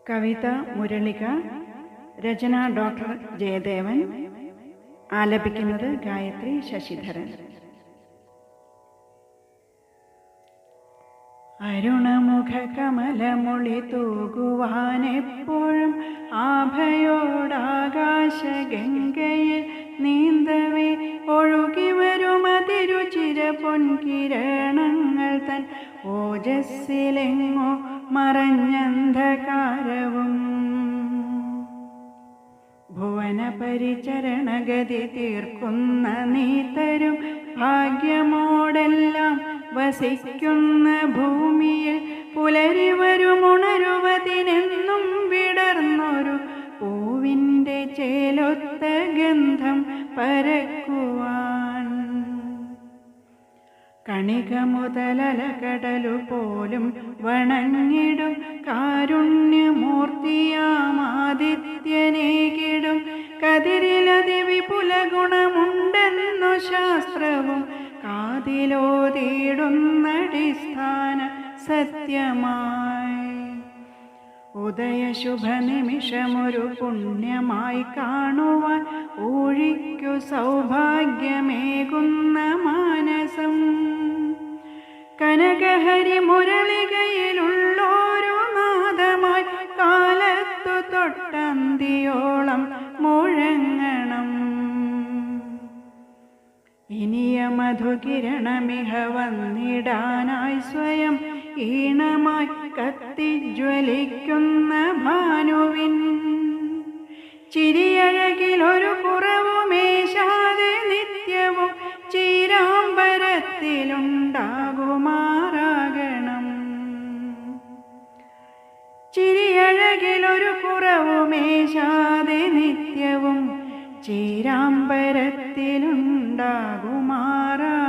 കവിത മുരളിക, രചന doctor Jayadevan, ആലപിക്കുന്നത് ഗായത്രി ശശിധരൻ. അരുണമുഖ കമലമൊളി തൂകുവാനെപ്പോഴും ആഭയോടാകാശ ഗംഗയിൽ നീന്തവേ ഒഴുകി വരുമതിരുചിര പൊൻകിരണങ്ങൾ തൻ ഓജസ്സിലെങ്ങോ മറഞ്ഞന്ധകാരവും ഭുവന പരിചരണഗതി തീർക്കുന്ന നീതരും ഭാഗ്യമോടെല്ലാം വസിക്കുന്ന ഭൂമിയിൽ പുലരി വരുമുണരുവതിനെന്നും വിടർന്നൊരു പൂവിൻ്റെ ചേലൊത്ത ഗന്ധം പരക്കുവാൻ കണിക മുതലകടലു പോലും വണങ്ങിടും കാരുണ്യമൂർത്തിയാമാദിത്യനേകിടും കതിരിലതി വിപുല ഗുണമുണ്ടെന്നു ശാസ്ത്രവും കാതിലോതിടുന്നടിസ്ഥാന സത്യമായി ഉദയശുഭനിമിഷമൊരു പുണ്യമായി കാണുവാൻ ഊഴിക്കു സൗഭാഗ്യമേകുന്ന മാനസം കനകഹരി മുരളികയിലുള്ളോരു നാദമായി കാലത്തു തൊട്ടന്തിയോളം മുഴങ്ങണം. ഇനിയ മധുകിരണമിഹ വന്നിടാനായി സ്വയം ഈണമായി കത്തിജ്വലിക്കുന്ന ഭാനുവിൻ ചിരിയഴകിലൊരു കുറവുമേശാതെ നിത്യവും ചീരാമ്പരത്തിലുണ്ടാകുമാറാകണം. ചിരിയഴകിലൊരു കുറവുമേശാതെ നിത്യവും ചീരാമ്പരത്തിലുണ്ടാകുമാറാകണം.